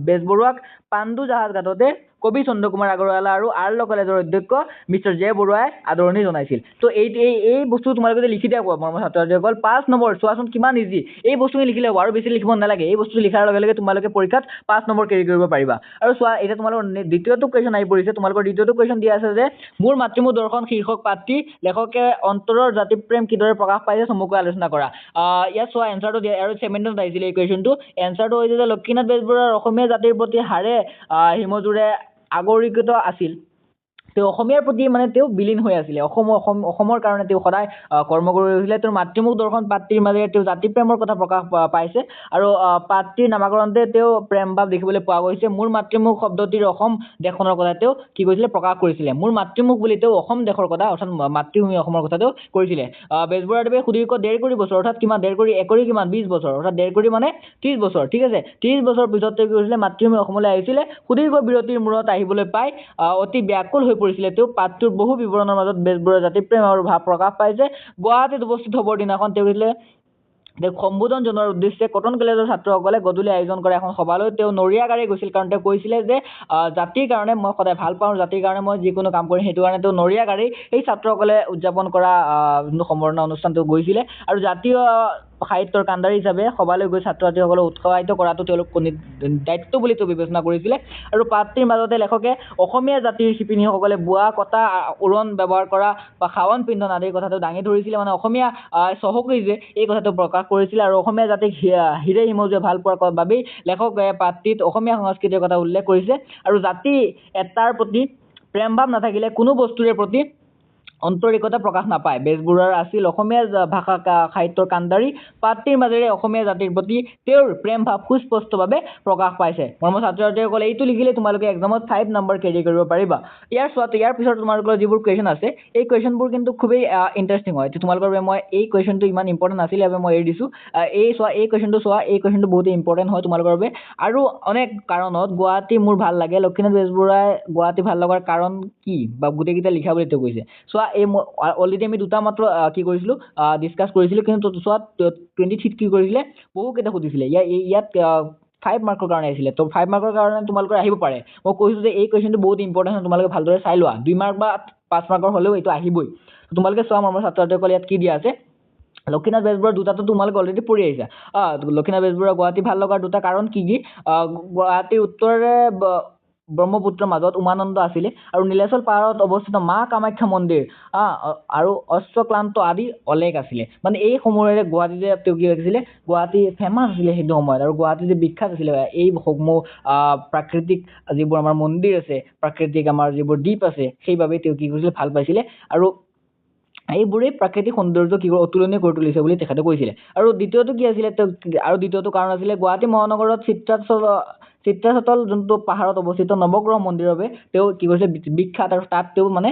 বেজবৰুৱাক পাণ্ডু জাহাজ ঘাটতে কবি চন্দ্ৰ কুমাৰ আগৰৱালা আৰু আৰ্ল কলেজৰ অধ্যক্ষ মিষ্টাৰ জে বৰুৱাই আদৰণি জনাইছিল। তো এই বস্তু তোমালোকে যে লিখি দিয়া কোৱা মৰমৰ ছাত্ৰ ছাত্ৰীসকল 5 নম্বৰ চোৱাচোন কিমান ইজি। এই বস্তুখিনি লিখিলে আৰু বেছি লিখিব নালাগে। এই বস্তু লিখাৰ লগে লগে তোমালোকে পৰীক্ষাত 5 নম্বৰ কেৰি কৰিব পাৰিবা। আৰু চোৱা এতিয়া তোমালোকৰ দ্বিতীয়টো কুৱেশ্যন আহি পৰিছে। তোমালোকৰ দ্বিতীয়টো কুৱেশ্যন দিয়া আছে যে মোৰ মাতৃমূল দৰ্শন শীৰ্ষক পাঠটি লেখকে অন্তৰৰ জাতি প্ৰেম কিদৰে প্ৰকাশ পাইছে চমুকৈ আলোচনা কৰা। ইয়াত চোৱা এনচাৰটো দিয়া আৰু 7ত আহিছিলে এই কুৱেশ্যনটো। এনচাৰটো হৈছে যে লক্ষ্মীনাথ বেজবৰুৱাৰ অসমীয়া জাতিৰ প্ৰতি হাড়ে হিমজুৰে আগৰিকৃত আছিল। তেওঁ অসমীয়াৰ প্ৰতি মানে তেওঁ বিলীন হৈ আছিলে। অসমৰ কাৰণে তেওঁ সদায় কৰ্ম কৰি আহিছিলে। তেওঁৰ মাতৃমুখ দৰ্শন পাঠটিৰ মাজেৰে তেওঁ জাতি প্ৰেমৰ কথা প্ৰকাশ পাইছে আৰু পাঠটিৰ নামাকৰণতে তেওঁ প্ৰেম ভাৱ দেখিবলৈ পোৱা গৈছে। মোৰ মাতৃমুখ শব্দটিৰ অসম দেশখনৰ কথা তেওঁ কি কৰিছিলে প্ৰকাশ কৰিছিলে। মোৰ মাতৃমুখ বুলি তেওঁ অসম দেশৰ কথা অৰ্থাৎ মাতৃভূমি অসমৰ কথা তেওঁ কৰিছিলে। বেজবৰুৱাদেৱে সুদীৰ্ঘ 1.5 কোটি বছৰ অৰ্থাৎ কিমান 1.5 কোটি 1 কোটি কিমান 20 বছৰ অৰ্থাৎ 1.5 কোটি মানে 30 বছৰ। ঠিক আছে, 30 বছৰ পিছত তেওঁ কি কৰিছিলে মাতৃভূমি অসমলৈ আহিছিলে। সুদীৰ্ঘ বিৰতিৰ মূৰত আহিবলৈ পাই অতি ব্যাকুল হৈ পৰিছিলে তেওঁ। পাঠটোৰ বহু বিৱৰণৰ মাজত বেজবৰুৱাৰ জাতি প্ৰেম আৰু ভাৱ প্ৰকাশ পাইছে। গুৱাহাটীত উপস্থিত হ'বৰ দিনাখন তেওঁ সম্বোধন জনোৱাৰ উদ্দেশ্যে কটন কলেজৰ ছাত্ৰসকলে গধূলি আয়োজন কৰা এখন সভালৈ তেওঁ নৰিয়া গাড়ী গৈছিল। কাৰণ তেওঁ কৈছিলে যে জাতিৰ কাৰণে মই সদায় ভাল পাওঁ, জাতিৰ কাৰণে মই যিকোনো কাম কৰিম। সেইটো কাৰণে তেওঁ নৰিয়া গাড়ী এই ছাত্ৰসকলে উদযাপন কৰা সম্বৰ্ধনা অনুষ্ঠান তেওঁ গৈছিলে। আৰু জাতীয় সাহিত্যৰ কাণ্ডাৰী হিচাপে সভালৈ গৈ ছাত্ৰ ছাত্ৰীসকলক উৎসাহিত কৰাটো তেওঁলোক দায়িত্ব বুলি তেওঁ বিবেচনা কৰিছিলে। আৰু পাঠটিৰ মাজতে লেখকে অসমীয়া জাতিৰ শিপিনীসকলে বোৱা কটা উৰণ ব্যৱহাৰ কৰা বা খাৱন পিন্ধন আদিৰ কথাটো দাঙি ধৰিছিলে। মানে অসমীয়া চহকী যে এই কথাটো প্ৰকাশ কৰিছিলে। আৰু অসমীয়া জাতিক হিৰে হিমজুৱে ভাল পোৱাৰ বাবেই লেখকে পাঠটিত অসমীয়া সংস্কৃতিৰ কথা উল্লেখ কৰিছে। আৰু জাতি এটাৰ প্ৰতি প্ৰেম ভাৱ নাথাকিলে কোনো বস্তুৰে প্ৰতি অন্তৰিকতা প্ৰকাশ নাপায়। বেজবৰুৱাৰ আছিল অসমীয়া ভাষা সাহিত্যৰ কাণ্ডাৰী। পাঠটিৰ মাজেৰে অসমীয়া জাতিৰ প্ৰতি তেওঁৰ প্ৰেম ভাৱ সুস্পষ্টভাৱে প্ৰকাশ পাইছে। মৰমৰ ছাত্ৰ ছাত্ৰীসকলে এইটো লিখিলে তোমালোকে এক্সামত 5 নম্বৰ কেৰি কৰিব পাৰিবা। ইয়াৰ পিছত তোমালোকৰ যিবোৰ কুৱেশ্যন আছে এই কুৱেশ্যনবোৰ কিন্তু খুবেই ইণ্টাৰেষ্টিং হয়। তোমালোকৰ বাবে মই এই কুৱেশ্যনটো ইমান ইম্পৰ্টেণ্ট নাছিলে বাবে মই এৰি দিছোঁ। এই কুৱেশ্যনটো বহুত ইম্পৰ্টেণ্ট হয় তোমালোকৰ বাবে। আৰু অনেক কাৰণত গুৱাহাটী মোৰ ভাল লাগে। লক্ষ্মীনাথ বেজবৰুৱাই গুৱাহাটী ভাল লগাৰ কাৰণ কি বা গোটেইকেইটা লিখা বুলি তেওঁ কৈছে। চোৱা অলৰেডি আমি দুটা মাত্ৰ কি কৰিছিলোঁ ডিছকাছ কৰিছিলোঁ। কিন্তু চোৱা 23 কি কৰিছিলে বহুকেইটা সুধিছিলে। ইয়াত 5 মাৰ্কৰ কাৰণে আহিছিলে। তো 5 মাৰ্কৰ কাৰণে তোমালোকৰ আহিব পাৰে। মই কৈছোঁ যে এই কুৱেশ্যনটো বহুত ইম্পৰ্টেণ্ট হয়, তোমালোকে ভালদৰে চাই লোৱা। 2 মাৰ্ক বা 5 মাৰ্কৰ হ'লেও এইটো আহিবই। তোমালোকে চোৱা মৰমৰ ছাত্ৰ ছাত্ৰীসকল ইয়াত কি দিয়া আছে। লক্ষ্মীনাথ বেজবৰুৱাৰ দুটাটো তোমালোকে অলৰেডি পঢ়ি আহিছা। লক্ষ্মীনাথ বেজবৰুৱা গুৱাহাটী ভাল লগাৰ দুটা কাৰণ কি গুৱাহাটীৰ উত্তৰে ব্ৰহ্মপুত্ৰৰ মাজত উমানন্দ আছিলে আৰু নীলাচল পাহাৰত অৱস্থিত মা কামাখ্যা মন্দিৰ আৰু অশ্বক্লান্ত আদি অলেখ আছিলে। মানে এই সমূহেৰে গুৱাহাটীতে তেওঁ কি হৈছিলে গুৱাহাটী ফেমাছ আছিলে সেইটো সময়ত। আৰু গুৱাহাটী যে বিখ্যাত আছিলে এইসমূহ প্ৰাকৃতিক যিবোৰ আমাৰ মন্দিৰ আছে, প্ৰাকৃতিক আমাৰ যিবোৰ দ্বীপ আছে সেইবাবে তেওঁ কি কৰিছিলে ভাল পাইছিলে। আৰু এইবোৰেই প্ৰাকৃতিক সৌন্দৰ্য কি অতুলনীয় কৰি তুলিছে বুলি তেখেতে কৈছিলে। আৰু দ্বিতীয়টো কি আছিলে দ্বিতীয়টো কাৰণ আছিলে গুৱাহাটী মহানগৰত চিত্ৰাচল যোনটো পাহাৰত অৱস্থিত নৱগ্ৰহ মন্দিৰৰ বাবে তেওঁ কি কৰিছিলে বিখ্যাত। আৰু তাত তেওঁ মানে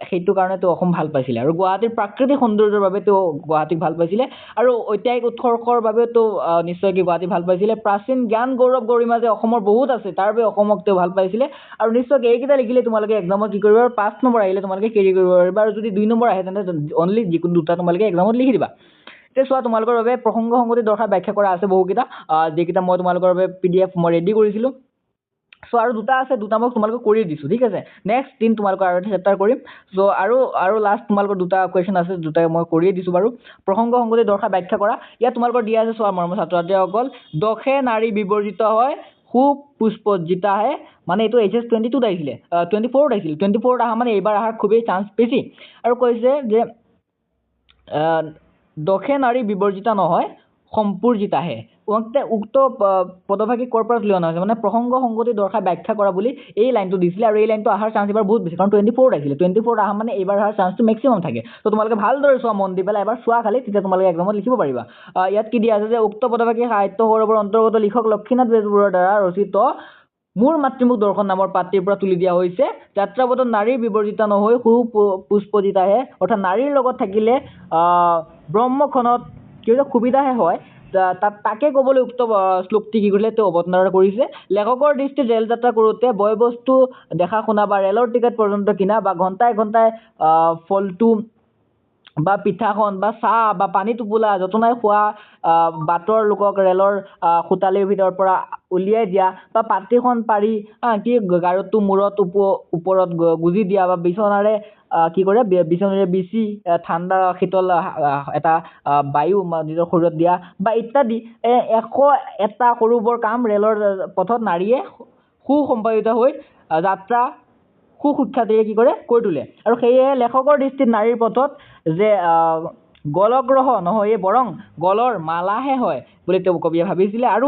সেইটো কাৰণে তেওঁ অসম ভাল পাইছিলে। আৰু গুৱাহাটীৰ প্ৰাকৃতিক সৌন্দৰ্যৰ বাবে তেওঁ গুৱাহাটীক ভাল পাইছিলে। আৰু ঐতিহাসিক উৎকৰ্ষৰ বাবেও তেওঁ নিশ্চয় কি গুৱাহাটী ভাল পাইছিলে। প্ৰাচীন জ্ঞান গৌৰৱ গৰিমা যে অসমৰ বহুত আছে তাৰ বাবে অসমক তেওঁ ভাল পাইছিলে। আৰু নিশ্চয় এইকেইটা লিখিলে তোমালোকে এক্সামত কি কৰিব 5 নম্বৰ আহিলে তোমালোকে কেৰি কৰিব পাৰিবা। আৰু যদি 2 নম্বৰ আহে তেন্তে অনলি যিকোনো দুটা তোমালোকে এক্সামত লিখি দিবা। এতিয়া চোৱা তোমালোকৰ বাবে প্ৰসংগ সংগতি দৰ্শাই ব্যাখ্যা কৰা আছে বহুকেইটা, যিকেইটা মই তোমালোকৰ বাবে PDF মই ৰেডি কৰিছিলোঁ। চ' আৰু দুটা আছে, দুটা মই তোমালোকক কৰি দিছোঁ। ঠিক আছে, নেক্সট দিন তোমালোকৰ আৰু এটা চেপ্টাৰ কৰিম। চ' আৰু লাষ্ট তোমালোকৰ দুটা কুৱেশ্যন আছে, দুটা মই কৰিয়ে দিছোঁ বাৰু। প্ৰসংগ সংগতি দৰ্শাই ব্যাখ্যা কৰা। ইয়াত তোমালোকৰ দিয়া আছে চোৱা মৰমৰ ছাত্ৰ ছাত্ৰীসকল। দশে নাৰী বিবৰ্জিত হয় সুপুষ্পজিত আহে। মানে এইটো HS 22ত আহিছিলে, 24ত আহিছিলে। 24ত অহা মানে এইবাৰ অহাৰ খুবেই চান্স বেছি। আৰু কৈছে যে দশে নাৰী বিবৰ্জিত নহয় সম্পূৰ্জিতাহে। উক্ত পদভাগী ক'ৰ পৰা উলিওৱা হৈছে মানে প্ৰসংগ সংগতি দৰ্শাই ব্যাখ্যা কৰা বুলি এই লাইনটো দিছিলে। আৰু এই লাইনটো অহাৰ চান্স এইবাৰ বহুত বেছি, কাৰণ 24ত আহিছিলে। 24ত অহা মানে এইবাৰ অহাৰ চান্সটো মেক্সিমাম থাকে। তো তোমালোকে ভালদৰে চোৱা, মন দি পেলাই এবাৰ চোৱা খালি, তেতিয়া তোমালোকে এক্সামত লিখিব পাৰিবা। ইয়াত কি দিয়া আছে যে উক্ত পদভাগী সাহিত্য সৌৰভৰ অন্তৰ্গত লিখক লক্ষ্মীনাথ বেজবৰুৱাৰ দ্বাৰা ৰচিত মোৰ মাতৃমুখ দৰ্শন নামৰ পাঠটিৰ পৰা তুলি দিয়া হৈছে যাত্ৰাপথত নাৰীৰ বিবৰ্জিত নহৈ সুপুষ্পজিতাহে। অৰ্থাৎ নাৰীৰ লগত থাকিলে ব্ৰহ্মখনত কি হৈছে সুবিধাহে হয়। তাকে ক'বলৈ উক্ত শ্লোকটি কি কৰিলে তেওঁ অৱতাৰণা কৰিছে। লেখকৰ দৃষ্টিত ৰেল যাত্ৰা কৰোঁতে বয় বস্তু দেখা শুনা বা ৰেলৰ টিকেট পৰ্যন্ত কিনা বা ঘণ্টাই ঘণ্টাই ফলটো বা পিঠাখন বা চাহ বা পানী টোপোলা যতনাই খোৱা বাটৰ লোকক ৰেলৰ খোটালিৰ ভিতৰৰ পৰা উলিয়াই দিয়া বা পাটিখন পাৰি কি গাৰুটো মূৰত ওপৰত গুজি দিয়া বা বিচনাৰে কি কৰে বিচনাৰে বিচি ঠাণ্ডা শীতল এটা বায়ু নিজৰ শৰীৰত দিয়া বা ইত্যাদি 101টা সৰু বৰ কাম ৰেলৰ পথত নাৰীয়ে সুসম্পাদিত হৈ যাত্ৰা সুখ্যাতিৰে কি কৰে কৰি তোলে। আৰু সেয়েহে লেখকৰ দৃষ্টিত নাৰীৰ পথত যে গলগ্ৰহ নহয় বৰং গলৰ মালাহে হয় বুলি তেওঁ কবিয়ে ভাবিছিলে আৰু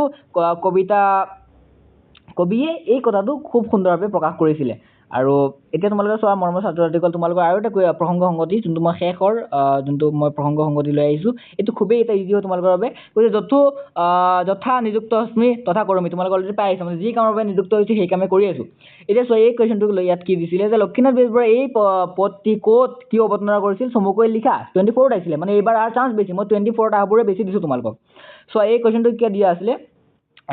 কবিয়ে এই কথাটো খুব সুন্দৰভাৱে প্ৰকাশ কৰিছিলে। আৰু এতিয়া তোমালোকে চোৱা মৰমৰ ছাত্ৰ ছাত্ৰীসকল, তোমালোকৰ আৰু এটা প্ৰসংগ সংগতি যোনটো মই শেষৰ যোনটো মই প্ৰসংগ সংগতি লৈ আহিছোঁ, এইটো খুবেই এটা ইজি হয় তোমালোকৰ বাবে। কৈছে যথা নিযুক্ত অস্মি তথা কৰমি, তোমালোকে অলৰেডি পাই আহিছা, মানে যি কামৰ বাবে নিযুক্ত হৈছে সেই কামে কৰি আছোঁ। এতিয়া চোৱা এই কুৱেশ্যনটোক লৈ ইয়াত কি দিছিলে যে লক্ষ্মীনাথ বেজবৰুৱাই এই পদটি ক'ত কি অৱতাৰণা কৰিছিল চমুকৈ লিখা। 24ত আহিছিলে, মানে এইবাৰ আৰু চান্স বেছি, মই 24ত আহাবোৰে বেছি দিছোঁ তোমালোকক। চোৱা এই কুৱেশ্যনটো কিয় দিয়া আছিলে,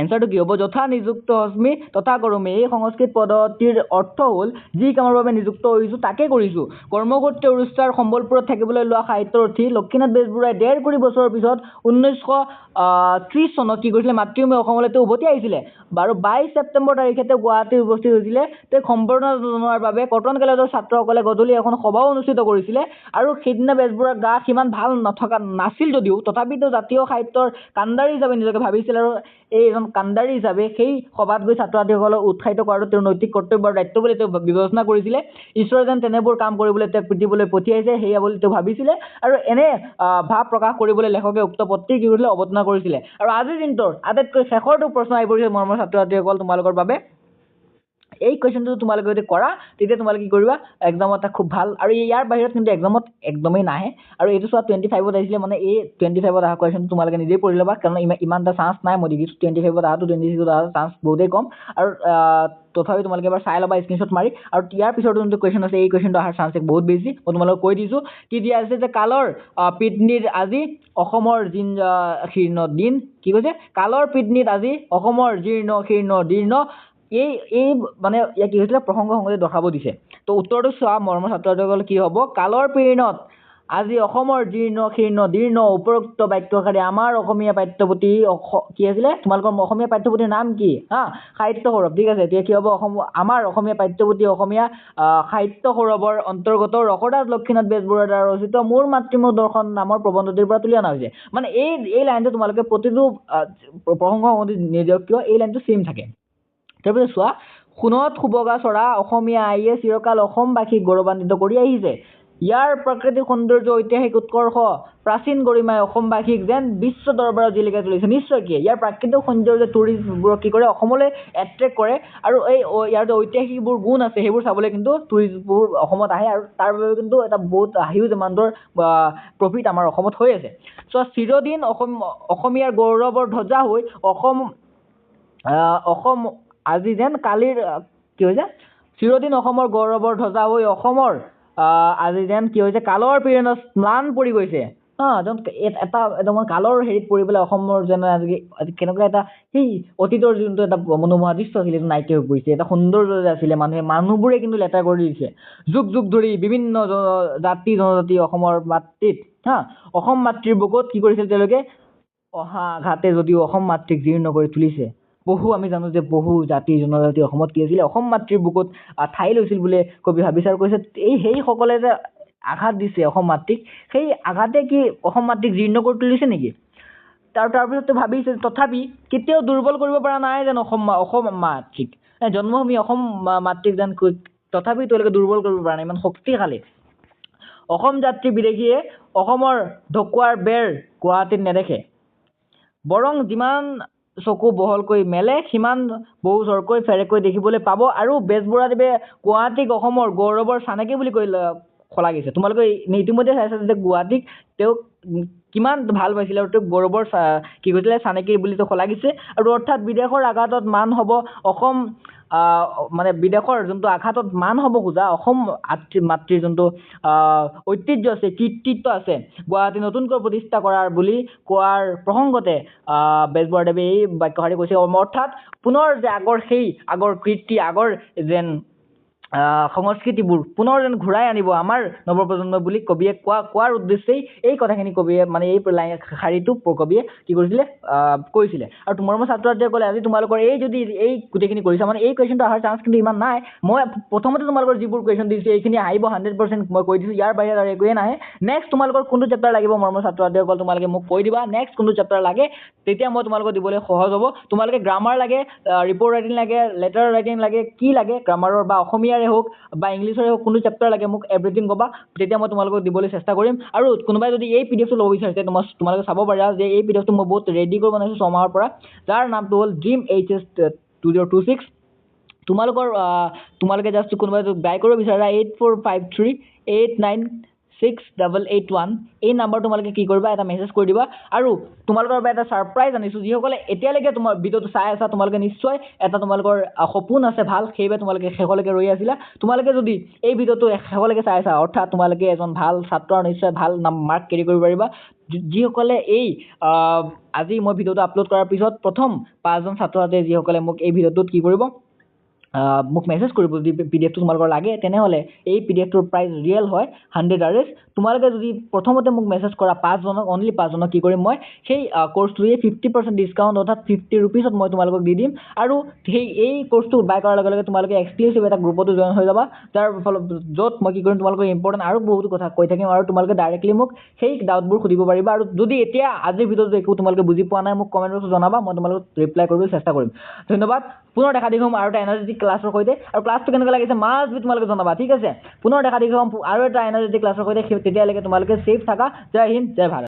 এনচাৰটো কি হ'ব, যথা নিযুক্ত অস্মি তথা কৰমি। এই সংস্কৃত পদটিৰ অৰ্থ হ'ল যি কামৰ বাবে নিযুক্ত হৈছোঁ তাকে কৰিছোঁ। কৰ্মসূত্ৰে উৰিষ্যাৰ সম্বলপুৰত থাকিবলৈ লোৱা সাহিত্যৰথী লক্ষ্মীনাথ বেজবৰুৱাই 1.5 কোটি বছৰৰ পিছত 1930 চনত কি কৰিছিলে, মাতৃভূমি অসমলৈ তেওঁ উভতি আহিছিলে। আৰু 22 ছেপ্টেম্বৰ তাৰিখে তেওঁ গুৱাহাটীত উপস্থিত হৈছিলে। তেওঁ সম্বৰ্ধনা জনোৱাৰ বাবে কটন কলেজৰ ছাত্ৰসকলে গধূলি এখন সভাও অনুষ্ঠিত কৰিছিলে। আৰু সেইদিনা বেজবৰুৱাৰ গা সিমান ভাল নাছিল যদিও তথাপিতো জাতীয় সাহিত্যৰ কাণ্ডাৰী হিচাপে নিজকে ভাবিছিল। আৰু এই এজন কাণ্ডাৰী হিচাপে সেই সভাত গৈ ছাত্ৰ ছাত্ৰীসকলক উৎসাহিত কৰাটো তেওঁৰ নৈতিক কৰ্তব্য আৰু দায়িত্ব বুলি তেওঁ বিবেচনা কৰিছিলে। ঈশ্বৰে যেন তেনেবোৰ কাম কৰিবলৈ তেওঁক পৃথিৱীলৈ পঠিয়াইছে সেয়া বুলি তেওঁ ভাবিছিলে। আৰু এনে ভাৱ প্ৰকাশ কৰিবলৈ লেখকে উক্ত পত্ৰী কি কৰিছিলে, অৱতাৰণা কৰিছিলে। আৰু আজিৰ দিনটোৰ আটাইতকৈ শেষৰটো প্ৰশ্ন আহি পৰিছে মৰমৰ ছাত্ৰ ছাত্ৰীসকল তোমালোকৰ বাবে। এই কুৱেশ্যনটো তোমালোকে যদি কৰা তেতিয়া তোমালোকে কি কৰিবা, এক্সামত এটা খুব ভাল, আৰু ইয়াৰ বাহিৰত কিন্তু এক্সামত একদমেই নাহে। আৰু এইটো চোৱা 25ত আহিছিলে, মানে এই 25ত অহা কুৱেশ্যনটো তোমালোকে নিজেই পঢ়ি ল'বা, কাৰণ ইমান এটা চান্স নাই। মই দেখিছোঁ 25ত অহাটো 26ত অহা চান্স বহুতেই কম। আৰু তথাপি তোমালোকে এবাৰ চাই ল'বা স্ক্ৰীনশ্বট মাৰি। আৰু ইয়াৰ পিছতো যোনটো কুৱেশ্যন আছে এই কুৱেশ্যনটো অহাৰ চান্স বহুত বেছি। মই তোমালোকক কৈ দিছোঁ কি দিয়া আছে যে কালৰ পিতনিৰ আজি অসমৰ শীৰ্ণ দিন, কি কৈছে, কালৰ পিতনিত আজি অসমৰ শীৰ্ণ দীৰ্ণ। এই মানে ইয়াক কি হৈছিলে, প্ৰসংগ সংগতি দৰ্শাব দিছে। তো উত্তৰটো চোৱা মৰমৰ ছাত্ৰ ছাত্ৰীসকল, কি হ'ব, কালৰ পিতনিত আজি অসমৰ শীৰ্ণ দীৰ্ণ। উপৰোক্ত বাক্যশাৰী আমাৰ অসমীয়া পাঠ্যপুথি কি আছিলে, তোমালোকৰ অসমীয়া পাঠ্যপুথিৰ নাম কি সাহিত্য সৌৰভ, ঠিক আছে। এতিয়া কি হ'ব, আমাৰ অসমীয়া পাঠ্যপুথি অসমীয়া সাহিত্য সৌৰভৰ অন্তৰ্গত ৰসদাস লক্ষ্মীনাথ বেজবৰুৱাৰ দ্বাৰা ৰচিত মোৰ মাতৃমুখ দৰ্শন নামৰ প্ৰবন্ধটিৰ পৰা তুলি অনা হৈছে। মানে এই লাইনটো তোমালোকে প্ৰতিটো প্ৰসংগ সংগতি নিদিয়ক কিয় এই লাইনটো ছেইম থাকে। তাৰপিছত চোৱা, সোণত সুবগা চৰা অসমীয়া আইয়ে চিৰকাল অসমবাসীক গৌৰৱান্বিত কৰি আহিছে। ইয়াৰ প্ৰাকৃতিক সৌন্দৰ্য ঐতিহাসিক উৎকৰ্ষ প্ৰাচীন গৰিমাই অসমবাসীক যেন বিশ্ব দৰবাৰত জিলিকাই তুলিছে। নিশ্চয় কি ইয়াৰ প্ৰাকৃতিক সৌন্দৰ্য টুৰিষ্টবোৰক কি কৰে, অসমলৈ এট্ৰেক্ট কৰে। আৰু ইয়াৰ যে ঐতিহাসিকবোৰ গুণ আছে সেইবোৰ চাবলৈ কিন্তু টুৰিষ্টবোৰ অসমত আহে। আৰু তাৰ বাবে কিন্তু এটা বহুত হিউজ এমাউণ্টৰ প্ৰফিট আমাৰ অসমত হৈ আছে। চ' চিৰদিন অসমীয়াৰ গৌৰৱৰ ধ্বজা হৈ অসম আজি যেন কালিৰ কি হৈছে, চিৰদিন অসমৰ গৌৰৱৰ ধ্বজা হৈ অসমৰ আজি যেন কি হৈছে কালৰ পিৰণত ম্লান পৰি গৈছে। এটা কালৰ হেৰিত পৰি পেলাই অসমৰ যেন আজি কেনেকুৱা এটা সেই অতীতৰ যোনটো এটা মনোমোহা দৃশ্য আছিলে সেইটো নাইকিয়া হৈ পৰিছে। এটা সৌন্দৰ্য যে আছিলে মানুহবোৰে কিন্তু লেতেৰা কৰি দিছে। যুগ যুগ ধৰি বিভিন্ন জাতি জনজাতি অসমৰ মাতৃত অসম মাতৃৰ বুকুত কি কৰিছিল তেওঁলোকে, অহা আঘাতে যদিও অসম মাতৃক জীৰ্ণ কৰি তুলিছে। আমি জানো যে বহু জাতি জনজাতি অসমত কি আছিলে, অসম মাতৃৰ বুকুত ঠাই লৈছিল বুলি কবি ভাবিচাৰ কৰিছে। সেইসকলে যে আঘাত দিছে অসম মাতৃক, সেই আঘাতে কি অসম মাতৃক জীৰ্ণ কৰি তুলিছে নেকি? তাৰপিছত ভাবিছে তথাপি কেতিয়াও দুৰ্বল কৰিব পৰা নাই যেন অসম মাতৃক, জন্মভূমি অসম মাতৃক যেন তথাপি তেওঁলোকে দুৰ্বল কৰিব পৰা নাই, ইমান শক্তিশালী। অসম যাত্ৰী বিদেশীয়ে অসমৰ ঢকুৱাৰ বেৰ গুৱাহাটীত নেদেখে, বৰং যিমান চকু বহলকৈ মেলে সিমান বহু চৰকৈ ফেৰেকৈ দেখিবলৈ পাব। আৰু বেজবৰুৱাদেৱে গুৱাহাটীক অসমৰ গৌৰৱৰ চানেকি বুলি শলাগিছে। তোমালোকে ইতিমধ্যে চাইছা যে গুৱাহাটীক তেওঁক কিমান ভাল পাইছিলে আৰু তেওঁক গৌৰৱৰ কি কৈছিলে চানেকি বুলি তেওঁ শলাগিছে। আৰু অৰ্থাৎ বিদেশৰ আঘাতত মান হ'ব অসম, মানে বিদেশৰ যোনটো আঘাতত মান হ'ব খোজা অসম মাতৃৰ যোনটো ঐতিহ্য আছে, কৃতিত্ব আছে, গুৱাহাটী নতুনকৈ প্ৰতিষ্ঠা কৰাৰ বুলি কোৱাৰ প্ৰসংগতে বেজবৰুৱাদেৱে এই বাক্যশাৰী কৈছে। অৰ্থাৎ পুনৰ যে আগৰ কীৰ্তি, আগৰ যেন সংস্কৃতিবোৰ পুনৰ যেন ঘূৰাই আনিব আমাৰ নৱপ্ৰজন্মই বুলি কবিয়ে কোৱাৰ উদ্দেশ্যেই এই কথাখিনি কবিয়ে মানে এই শাৰীটো কবিয়ে কি কৰিছিলে কৈছিলে। আৰু মৰমৰ ছাত্ৰ ছাত্ৰীসকলে আজি তোমালোকৰ এই যদি এই গোটেইখিনি কৰিছা মানে এই কুৱেশ্যনটো অহাৰ চান্স কিন্তু ইমান নাই। মই প্ৰথমতে তোমালোকৰ যিবোৰ কুৱেশ্যন দিছোঁ এইখিনি আহিব 100% মই কৈ দিছোঁ, ইয়াৰ বাহিৰে আৰু একোৱেই নাহে। নেক্সট তোমালোকৰ কোনটো চেপ্টাৰ লাগিব মৰমৰ ছাত্ৰ ছাত্ৰীসকল তোমালোকে মোক কৈ দিবা, নেক্সট কোনটো চেপ্টাৰ লাগে, তেতিয়া মই তোমালোকক দিবলৈ সহজ হ'ব। তোমালোকে গ্ৰামাৰ লাগে, ৰিপৰ্ট ৰাইটিং লাগে, লেটাৰ ৰাইটিং লাগে, কি লাগে গ্ৰামাৰৰ বা অসমীয়াৰে হওক বা ইংলিছৰে হওক কোনটো চেপ্টাৰ লাগে মোক এভৰিথিং ক'বা, তেতিয়া মই তোমালোকক দিবলৈ চেষ্টা কৰিম। আৰু কোনোবাই যদি এই PDF টো ল'ব বিচাৰিছে তোমালোকে চাব পাৰা যে এই PDF টো মই বহুত ৰেডি কৰি বনাইছোঁ 6 মাহৰ পৰা, যাৰ নামটো হ'ল Dream HS 2026। তোমালোকে জাষ্ট কোনোবাই বাই কৰিব বিচাৰা 8453896881 এই নাম্বাৰ তোমালোকে কি কৰিবা এটা মেছেজ কৰি দিবা। আৰু তোমালোকৰ বাবে এটা ছাৰপ্ৰাইজ আনিছোঁ, যিসকলে এতিয়ালৈকে তোমাৰ ভিডিঅ'টো চাই আছা তোমালোকে নিশ্চয় এটা তোমালোকৰ সপোন আছে ভাল, সেইবাবে তোমালোকে শেষলৈকে ৰৈ আছিলা। তোমালোকে যদি এই ভিডিঅ'টো শেষলৈকে চাই আছা অৰ্থাৎ তোমালোকে এজন ভাল ছাত্ৰ আৰু নিশ্চয় ভাল মাৰ্ক কেৰি কৰিব পাৰিবা। যিসকলে এই আজি মই ভিডিঅ'টো আপলোড কৰাৰ পিছত প্ৰথম 5জন ছাত্ৰ ছাত্ৰীয়ে যিসকলে মোক এই ভিডিঅ'টোত কি কৰিব মোক মেছেজ কৰিব যদি PDF টো তোমালোকৰ লাগে, তেনেহ'লে এই PDF টোৰ প্ৰাইচ ৰিয়েল হয় 100 Rs। তোমালোকে যদি প্ৰথমতে মোক মেছেজ কৰা 5জনক অনলি 5জনক কি কৰিম মই সেই কোৰ্চটোৱে 50% ডিছকাউণ্ট অৰ্থাৎ 50 rupeesত মই তোমালোকক দি দিম। আৰু এই কোৰ্চটো বাই কৰাৰ লগে লগে তোমালোকে এক্সক্লুচিভ এটা গ্ৰুপতো জইন হৈ যাবা, যাৰ ফলত য'ত মই কি কৰিম তোমালোকক ইম্পৰ্টেণ্ট আৰু বহুতো কথা কৈ থাকিম আৰু তোমালোকে ডাইৰেক্টলি মোক সেই ডাউটবোৰ সুধিব পাৰিবা। আৰু যদি এতিয়া আজিৰ ভিডিঅ'টো একো তোমালোকে বুজি পোৱা নাই মোক কমেণ্ট বক্সত জনাবা, মই তোমালোকক ৰিপ্লাই কৰিবলৈ চেষ্টা কৰিম। ধন্যবাদ। পুনৰ দেখা দেখুৱাম আৰু এটা এনাৰ্জেটিক ক্লাছৰ সৈতে, আৰু ক্লাছটো কেনেকুৱা লাগিছে মাষ্ট বি তোমালোকে জনাবা, ঠিক আছে। পুনৰ দেখা দেখুৱাম আৰু এটা এনাৰ্জেটিক ক্লাছৰ সৈতে, তেতিয়ালৈকে তোমালোকে ছেফ থাকা। জয় হিন্দ, জয় ভাৰত।